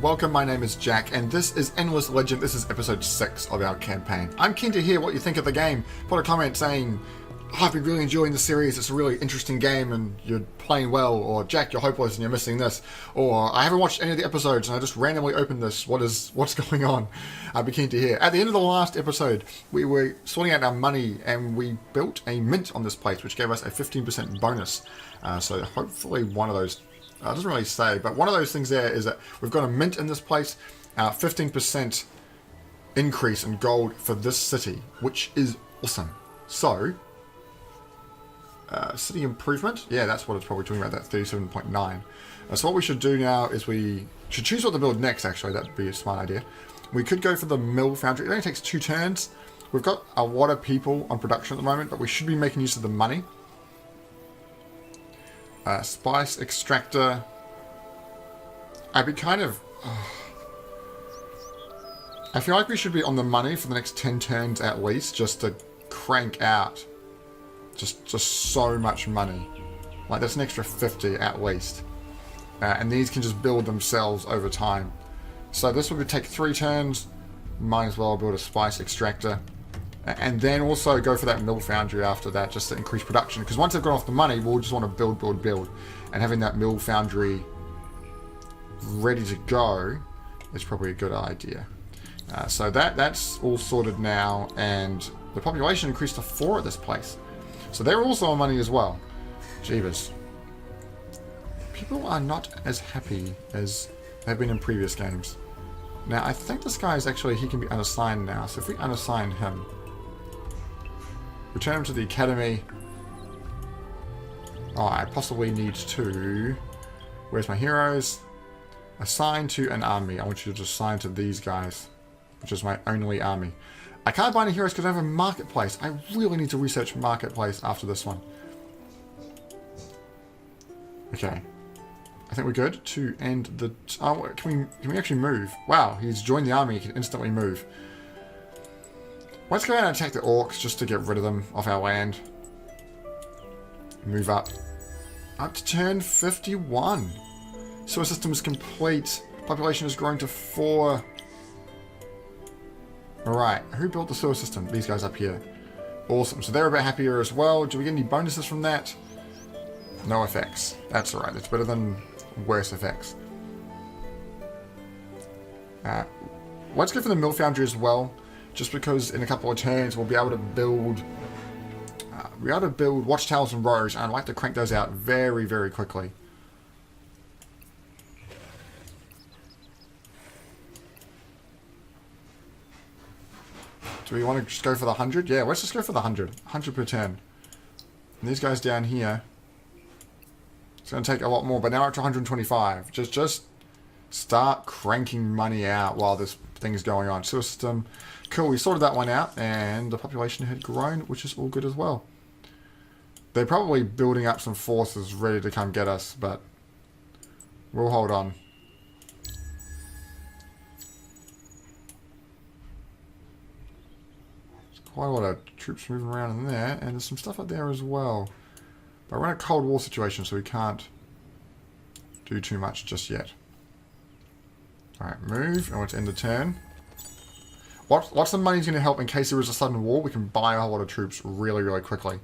Welcome, my name is Jack, and this is Endless Legend. This is episode 6 of our campaign. I'm keen to hear what you think of the game. Put a comment saying, I've been really enjoying the series, it's a really interesting game and you're playing well, or Jack, you're hopeless and you're missing this, or I haven't watched any of the episodes and I just randomly opened this, what's going on? I'd be keen to hear. At the end of the last episode, we were sorting out our money and we built a mint on this place, which gave us a 15% bonus. So hopefully one of those, it doesn't really say, but one of those things there is that we've got a mint in this place, 15% increase in gold for this city, which is awesome. So, city improvement, yeah, that's what it's probably talking about, that 37.9. So what we should do now is we should choose what to build next, actually. That would be a smart idea. We could go for the mill foundry. It only takes 2 turns. We've got a lot of people on production at the moment, but we should be making use of the money. Spice extractor. I'd be kind of... I feel like we should be on the money for the next 10 turns at least, just to crank out just so much money. Like, that's an extra 50 at least. And these can just build themselves over time. So this would take 3 turns. Might as well build a spice extractor. And then also go for that mill foundry after that, just to increase production. Because once they've got off the money, we'll just want to build. And having that mill foundry ready to go is probably a good idea. So that's all sorted now. And the population increased to 4 at this place. So they're also on money as well. Jeebus. People are not as happy as they've been in previous games. Now, I think this guy is actually, he can be unassigned now. So if we unassign him, return him to the academy. Oh, I possibly need to... Where's my heroes? Assign to an army. I want you to just assign to these guys, which is my only army. I can't buy any heroes because I have a marketplace. I really need to research marketplace after this one. Okay. I think we're good to end the... Oh, can we actually move? Wow, he's joined the army. He can instantly move. Let's go ahead and attack the orcs just to get rid of them off our land. Move up. Up to turn 51. Sewer system is complete. Population has grown to 4. Alright, who built the sewer system? These guys up here. Awesome, so they're a bit happier as well. Do we get any bonuses from that? No effects. That's alright, it's better than worse effects. Let's go for the mill foundry as well. Just because in a couple of turns we'll be able to build watchtowers and rows, and I'd like to crank those out very, very quickly. Do we want to just go for the 100? Yeah, let's just go for the 100. 100 per turn. And these guys down here, it's going to take a lot more, but now we're up to 125. Just start cranking money out while this thing's going on. Sewer system. Cool, we sorted that one out, and the population had grown, which is all good as well. They're probably building up some forces ready to come get us, but we'll hold on. There's quite a lot of troops moving around in there, and there's some stuff up there as well. But we're in a Cold War situation, so we can't do too much just yet. Alright, move, and let's end the turn. Lots of money is going to help in case there is a sudden war. We can buy a whole lot of troops really, really quickly.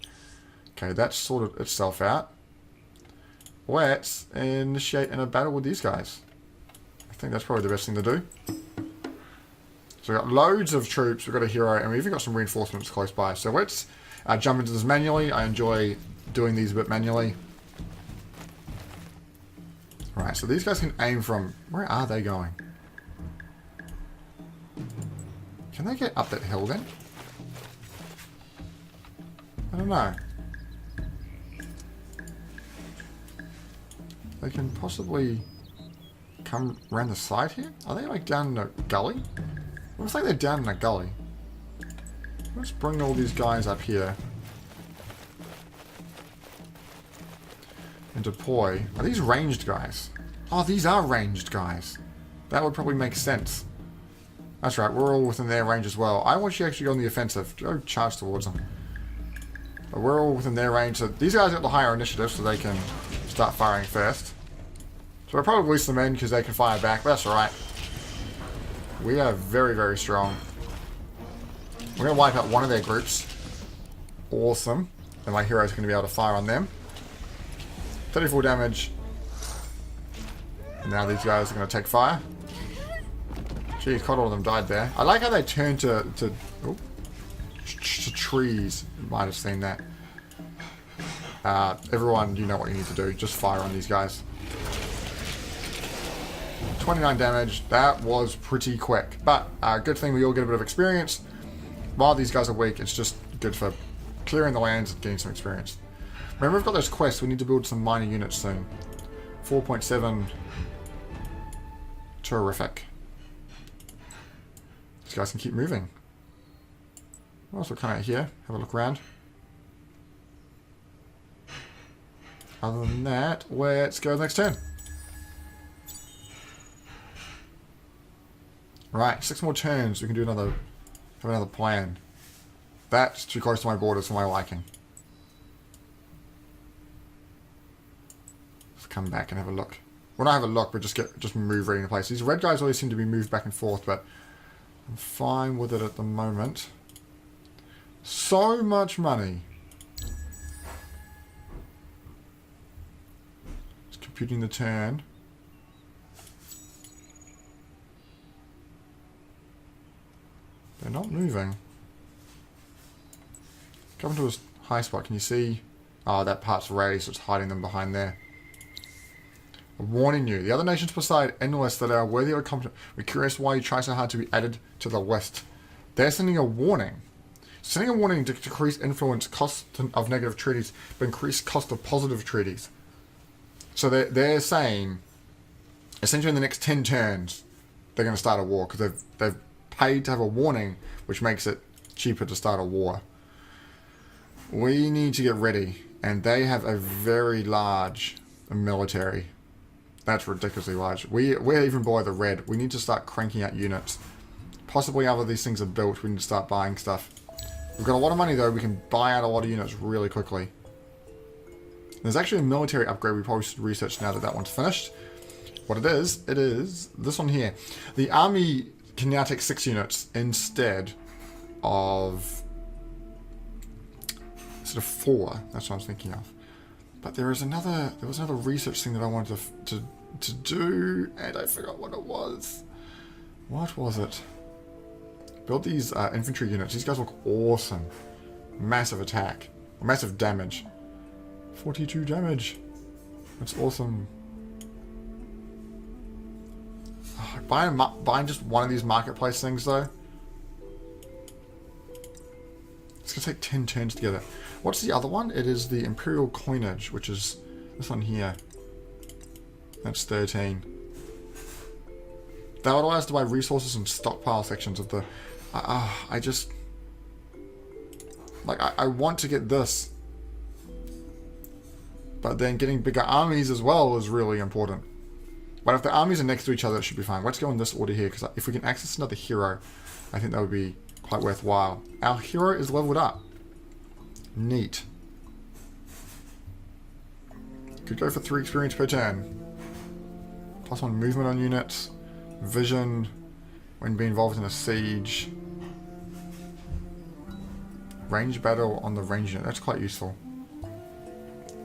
Okay, that's sorted itself out. Let's initiate in a battle with these guys. I think that's probably the best thing to do. So we've got loads of troops, we've got a hero, and we've even got some reinforcements close by. So let's jump into this manually. I enjoy doing these a bit manually. Alright, so these guys can aim from... Where are they going? Can they get up that hill then? I don't know. They can possibly come around the side here? Are they like down in a gully? It looks like they're down in a gully. Let's bring all these guys up here. And deploy. Are these ranged guys? Oh, these are ranged guys. That would probably make sense. That's right, we're all within their range as well. I want you to actually go on the offensive. Go charge towards them. But we're all within their range. So these guys got the higher initiative, so they can start firing first. So I'll probably release them in because they can fire back, but that's alright. We are very, very strong. We're going to wipe out one of their groups. Awesome. And my hero's going to be able to fire on them. 34 damage. And now these guys are going to take fire. Jeez, quite all of them died there. I like how they turn to trees. You might have seen that. Everyone, you know what you need to do. Just fire on these guys. 29 damage. That was pretty quick. But good thing we all get a bit of experience. While these guys are weak, it's just good for clearing the lands and getting some experience. Remember, we've got those quests. We need to build some minor units soon. 4.7. Terrific. These guys can keep moving. What else will come out here? Have a look around. Other than that, let's go next turn. Right, 6 more turns. We can do have another plan. That's too close to my borders for my liking. Let's come back and have a look. When I have a look, we just move right into place. These red guys always seem to be moved back and forth, but I'm fine with it at the moment. So much money. It's computing the turn. They're not moving. Come to a high spot. Can you see? Oh, that part's raised, so it's hiding them behind there. I'm warning you. The other nations beside endless that are worthy of a compliment. We're curious why you try so hard to be added to the list. They're sending a warning. Sending a warning to decrease influence cost of negative treaties, but increase cost of positive treaties. So they're saying, essentially in the next 10 turns, they're going to start a war because they've paid to have a warning, which makes it cheaper to start a war. We need to get ready, and they have a very large military. That's ridiculously large. We're even below the red. We need to start cranking out units. Possibly after these things are built, we need to start buying stuff. We've got a lot of money though. We can buy out a lot of units really quickly. There's actually a military upgrade we probably should research now that that one's finished. What it is this one here. The army can now take 6 units instead of sort of 4. That's what I was thinking of. But there was another research thing that I wanted to do, and I forgot what it was. What was it? Build these infantry units. These guys look awesome. Massive attack. Massive damage. 42 damage. That's awesome. Oh, buying just one of these marketplace things though. It's going to take 10 turns together. What's the other one? It is the Imperial Coinage, which is this one here. That's 13. That would allow us to buy resources and stockpile sections of the... I just... Like, I want to get this. But then getting bigger armies as well is really important. But if the armies are next to each other, it should be fine. Let's go in this order here, because if we can access another hero, I think that would be quite worthwhile. Our hero is leveled up. Neat. Could go for 3 experience per turn. +1 movement on units. Vision when being involved in a siege. Range battle on the range unit. That's quite useful.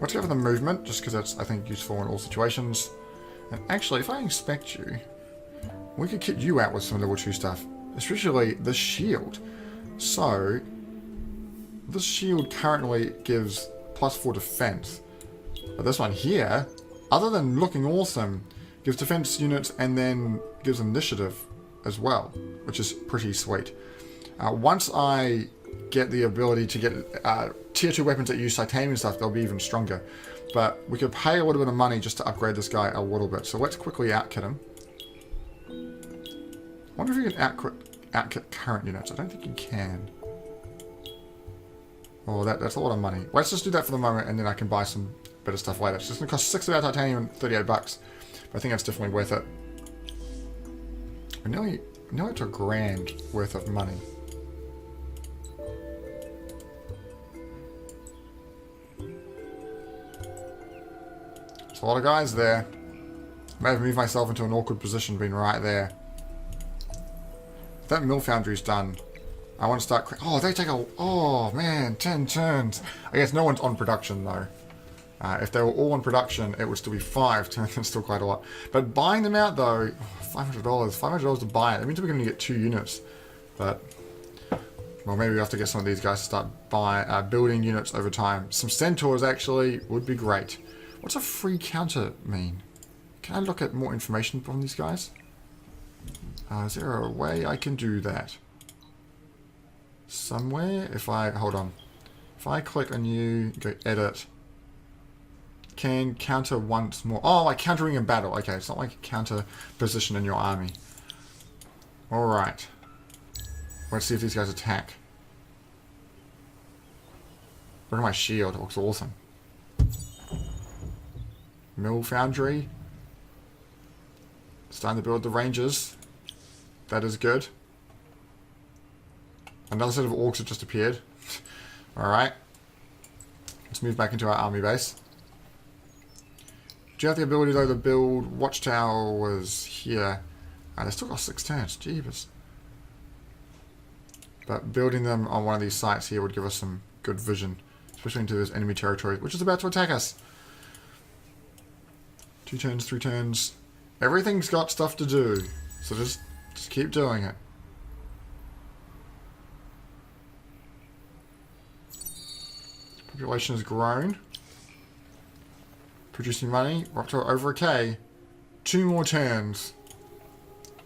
Let's go for the movement, just because that's, I think, useful in all situations. And actually, if I inspect you, we could kit you out with some level 2 stuff. Especially the shield. So, this shield currently gives +4 defense. But this one here, other than looking awesome, gives defense units and then gives initiative as well, which is pretty sweet. Once I get the ability to get tier 2 weapons that use titanium and stuff, they'll be even stronger. But we could pay a little bit of money just to upgrade this guy a little bit. So let's quickly outkit him. I wonder if you can outkit current units. I don't think you can. Oh, that's a lot of money. Let's just do that for the moment, and then I can buy some better stuff later. It's just going to cost 6 of our titanium and 38 bucks. But I think that's definitely worth it. We're nearly to $1,000 worth of money. There's a lot of guys there. May have moved myself into an awkward position being right there. If that mill foundry's done, I want to start... Oh, they take a... Oh, man, 10 turns. I guess no one's on production, though. If they were all on production, it would still be 5 turns. That's still quite a lot. But buying them out, though, $500. $500 to buy it. That means we're going to get 2 units. But... Well, maybe we have to get some of these guys to start building units over time. Some centaurs, actually, would be great. What's a free counter mean? Can I look at more information from these guys? Is there a way I can do that? Somewhere? If I... Hold on. If I click on you, go edit. Can counter once more. Oh, like countering in battle. Okay, it's not like a counter position in your army. Alright. Let's see if these guys attack. Look at my shield. It looks awesome. Mill foundry. Starting to build the ranges. That is good. Another set of orcs have just appeared. Alright. Let's move back into our army base. Do you have the ability, though, to build watchtowers here? They still got 6 turns. Jeebus. But building them on one of these sites here would give us some good vision. Especially into this enemy territory, which is about to attack us. 2 turns, 3 turns. Everything's got stuff to do. So just keep doing it. Population has grown. Producing money. We're up to over a K. 2 more turns.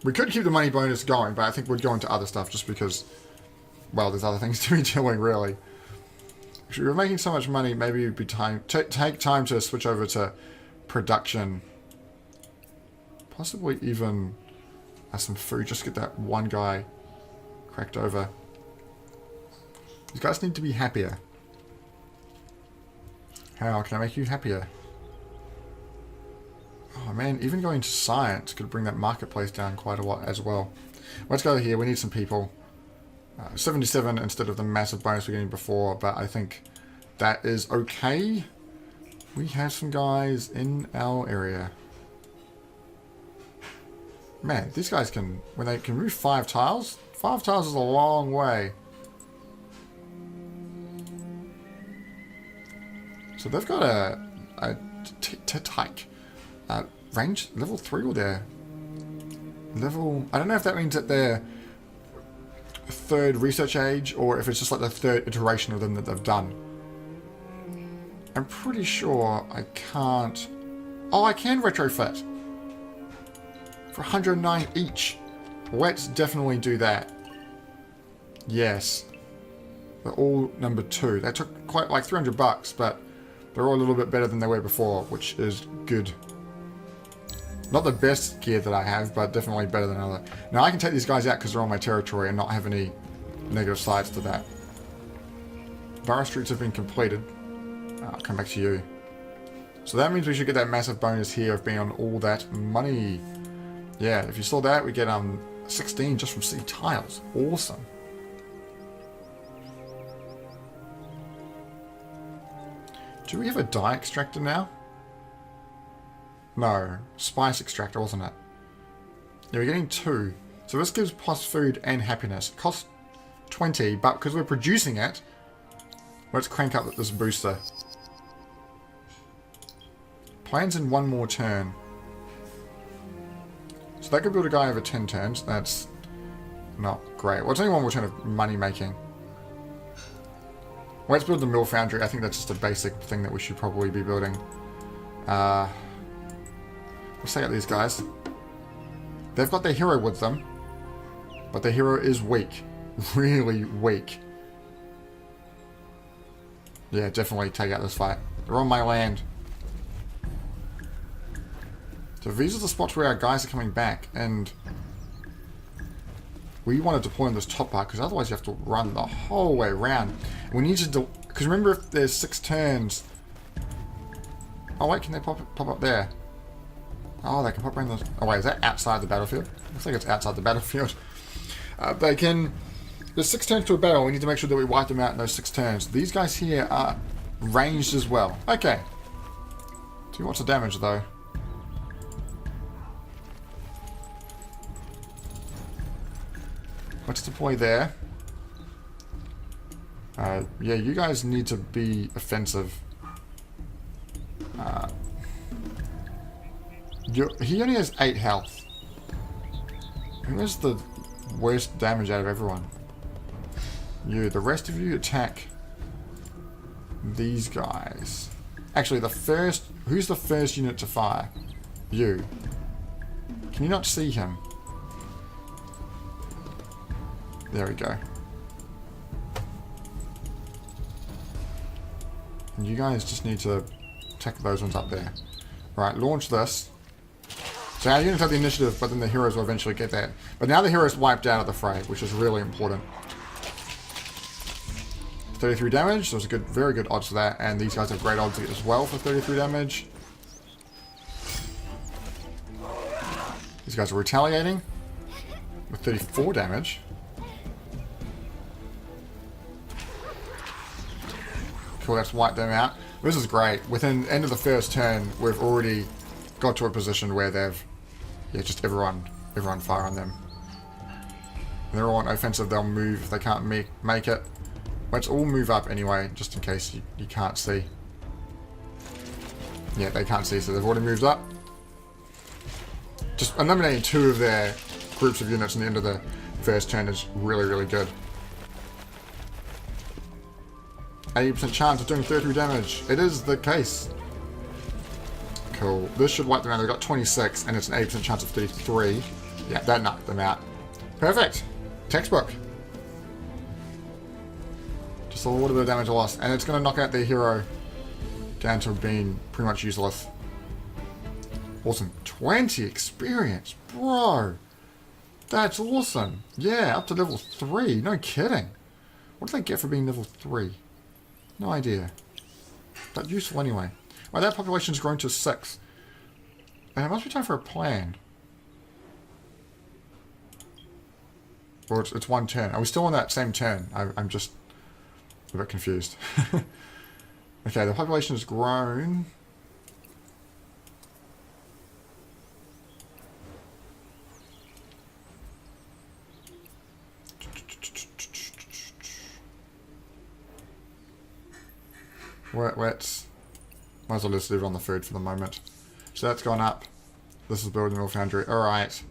We could keep the money bonus going, but I think we'd go into other stuff just because, well, there's other things to be doing, really. If we were making so much money, maybe it'd be time... Take time to switch over to production. Possibly even some food. Just get that one guy cracked over. These guys need to be happier. How can I make you happier? Oh man, even going to science could bring that marketplace down quite a lot as well. Let's go here. We need some people. 77 instead of the massive bonus we're getting before, but I think that is okay. We have some guys in our area. Man, these guys can, when they can move 5 tiles, 5 tiles is a long way. So they've got a tyke. Range level 3 or they're level... I don't know if that means that they're 3rd research age or if it's just like the 3rd iteration of them that they've done. I'm pretty sure I can't... Oh, I can retrofit. For 109 each. Let's definitely do that. Yes. They're all number 2. They took quite like $300, but they're all a little bit better than they were before, which is good. Not the best gear that I have, but definitely better than other. Now I can take these guys out because they're on my territory and not have any negative sides to that. Borough streets have been completed. I'll come back to you. So that means we should get that massive bonus here of being on all that money. Yeah, if you saw that, we get 16 just from city tiles. Awesome. Do we have a dye extractor now? No, spice extractor, wasn't it? Yeah, we're getting 2. So this gives plus food and happiness. It costs 20, but because we're producing it, let's crank up this booster. Plans in 1 more turn. So that could build a guy over 10 turns. That's not great. Well, it's only 1 more turn of money making. Let's build the mill foundry. I think that's just a basic thing that we should probably be building. Let's take out these guys. They've got their hero with them, but their hero is weak. Really weak. Yeah, definitely take out this fight. They're on my land. So these are the spots where our guys are coming back, and we want to deploy on this top part, because otherwise you have to run the whole way around. We need to because remember, if there's 6 turns... Oh wait, can they pop up there? Oh, they can pop around those... Oh wait, is that outside the battlefield? Looks like it's outside the battlefield. They can... There's 6 turns to a battle. We need to make sure that we wipe them out in those 6 turns. These guys here are ranged as well. Okay. 2 lots of damage though. Let's deploy there. Yeah, you guys need to be offensive. He only has 8 health. Who has the worst damage out of everyone? You. The rest of you attack these guys. Actually, who's the first unit to fire? You. Can you not see him? There we go. And you guys just need to attack those ones up there. Right, launch this. So our units have the initiative, but then the heroes will eventually get that. But now the heroes wiped out of the fray, which is really important. 33 damage, so there's a good, very good odds for that, and these guys have great odds as well for 33 damage. These guys are retaliating with 34 damage. Cool, that's wiped them out. This is great. Within the end of the first turn, we've already got to a position where they've, yeah, just everyone fire on them. And they're all on offensive, they'll move if they can't make it. Let's all move up anyway, just in case you can't see. Yeah, they can't see, so they've already moved up. Just eliminating 2 of their groups of units in the end of the first turn is really, really good. 80% chance of doing 33 damage. It is the case. Cool. This should wipe them out. They've got 26, and it's an 80% chance of 33. Yeah, that knocked them out. Perfect. Textbook. Just a little bit of damage lost. And it's going to knock out their hero down to being pretty much useless. Awesome. 20 experience. Bro. That's awesome. Yeah, up to level 3. No kidding. What do they get for being level 3? No idea. But useful anyway. Right, that population's grown to 6. And it must be time for a plan. Or it's one turn. Are we still on that same turn? I'm just a bit confused. Okay, the population has grown. Let's might as well just leave it on the food for the moment. So that's gone up. This is building mill foundry. Alright.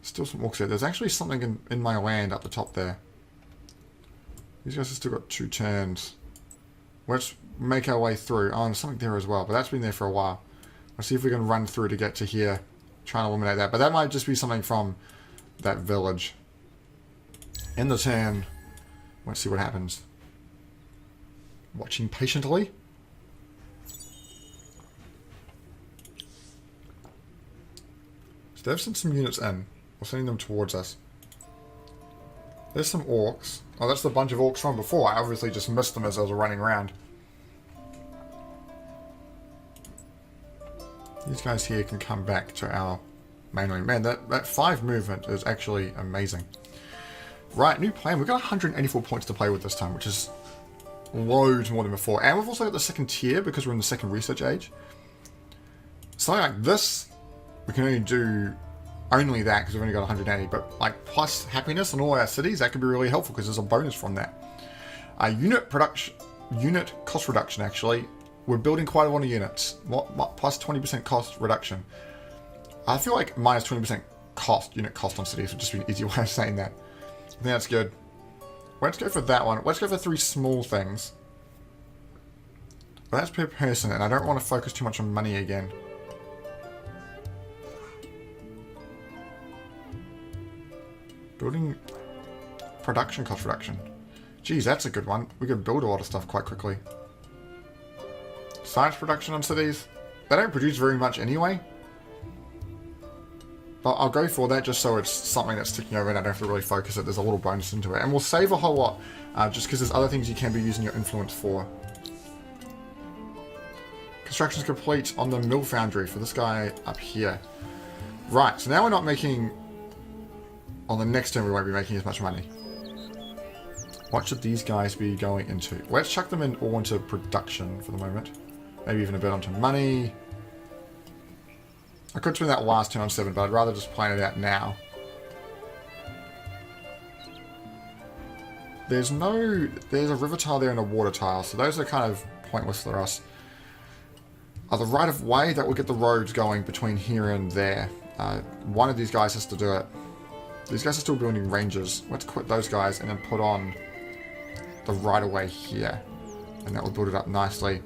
Still some orcs there. There's actually something in my land up the top there. These guys have still got 2 turns. Let's make our way through. Oh, and something there as well, but that's been there for a while. Let's see if we can run through to get to here. Try and eliminate that. But that might just be something from that village. In the turn. Let's see what happens. Watching patiently. So they've sent some units in. We're sending them towards us. There's some orcs. Oh, that's the bunch of orcs from before. I obviously just missed them as I was running around. These guys here can come back to our mainland. Man, that 5 movement is actually amazing. Right, new plan. We've got 184 points to play with this time, which is loads more than before. And we've also got the 2nd tier because we're in the 2nd research age. Something like this, we can only do only that because we've only got 180. But like plus happiness in all our cities, that could be really helpful because there's a bonus from that. Unit cost reduction actually. We're building quite a lot of units. What plus 20% cost reduction. I feel like minus 20% unit cost on cities would just be an easy way of saying that. I think that's good. Let's go for that one. Let's go for 3 small things. But that's per person, and I don't want to focus too much on money again. Building production cost reduction. Geez, that's a good one. We could build a lot of stuff quite quickly. Science production on cities. They don't produce very much anyway. But I'll go for that just so it's something that's ticking over and I don't have to really focus it. There's a little bonus into it. And we'll save a whole lot just because there's other things you can be using your influence for. Construction's complete on the mill foundry for this guy up here. Right, so now we're not making... On the next turn we won't be making as much money. What should these guys be going into? Let's chuck them in all into production for the moment. Maybe even a bit onto money. I could spend that last turn on 7, but I'd rather just plan it out now. there's a river tile there and a water tile, so those are kind of pointless for us. The right of way, that will get the roads going between here and there. One of these guys has to do it. These guys are still building ranges. Let's quit those guys and then put on the right of way here. And that will build it up nicely.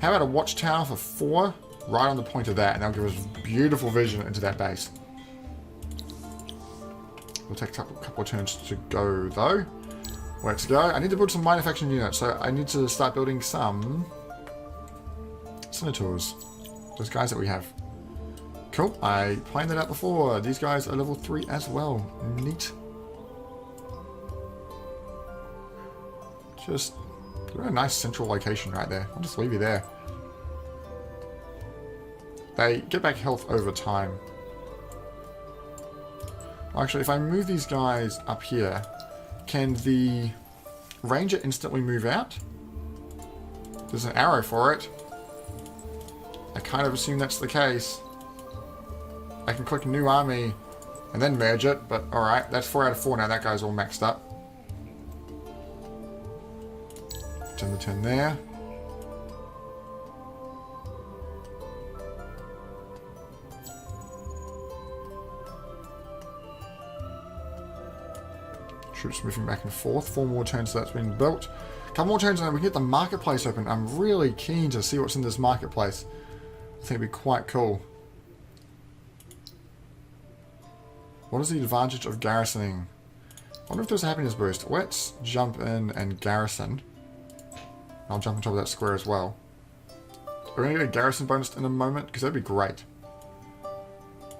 How about a watchtower for 4? Right on the point of that, and that'll give us beautiful vision into that base. We'll take a couple of turns to go, though. Let's go. I need to build some manufacturing units, so I need to start building some senators. Those guys that we have. Cool. I planned that out before. These guys are level 3 as well. Neat. Just a nice central location right there. I'll just leave you there. They get back health over time. Actually, if I move these guys up here, can the ranger instantly move out? There's an arrow for it. I kind of assume that's the case. I can click new army and then merge it, but alright, that's 4 out of 4 now. That guy's all maxed up. Turn the turn there. Troops moving back and forth. 4 more turns so that's been built. A couple more turns and then we get the marketplace open. I'm really keen to see what's in this marketplace. I think it'd be quite cool. What is the advantage of garrisoning? I wonder if there's a happiness boost. Let's jump in and garrison. I'll jump on top of that square as well. We're going to get a garrison bonus in a moment, because that'd be great.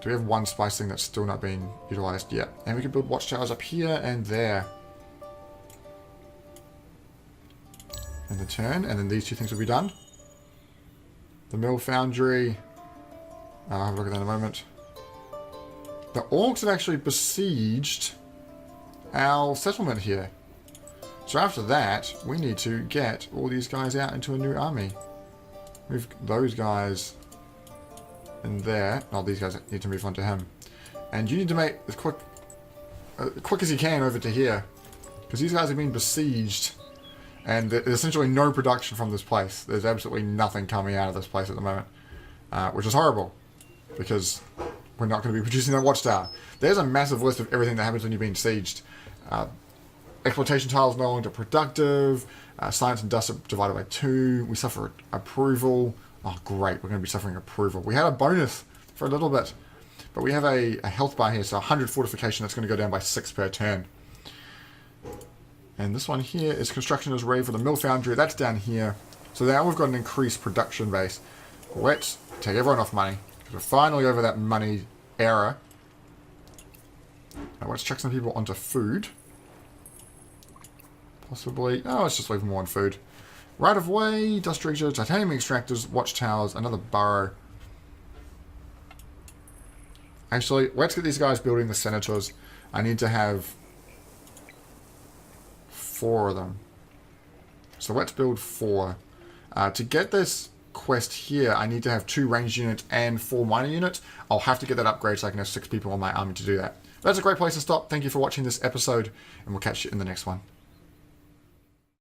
Do we have one spice thing that's still not being utilised yet? And we can build watchtowers up here and there. And the turn, and then these 2 things will be done. The mill foundry. I'll have a look at that in a moment. The orcs have actually besieged our settlement here. So after that, we need to get all these guys out into a new army. Move those guys in there. Oh, these guys need to move on to him. And you need to make as quick as you can over to here. Because these guys have been besieged. And there's essentially no production from this place. There's absolutely nothing coming out of this place at the moment. Which is horrible. Because we're not going to be producing that watchtower. There's a massive list of everything that happens when you're being sieged. Exploitation tiles no longer productive. Science and dust are divided by 2. We suffer approval. Oh, great. We're going to be suffering approval. We had a bonus for a little bit. But we have a health bar here. So 100 fortification. That's going to go down by 6 per turn. And this one here is construction is ready for the mill foundry. That's down here. So now we've got an increased production base. Let's take everyone off money. Because we're finally over that money era. Now let's check some people onto food. Possibly. Oh, let's just leave them on food. Right of way, dust dredger, titanium extractors, watchtowers, another burrow. Actually, let's get these guys building the senators. I need to have 4 of them. So let's build 4. To get this quest here, I need to have 2 ranged units and 4 minor units. I'll have to get that upgrade so I can have 6 people on my army to do that. That's a great place to stop. Thank you for watching this episode, and we'll catch you in the next one.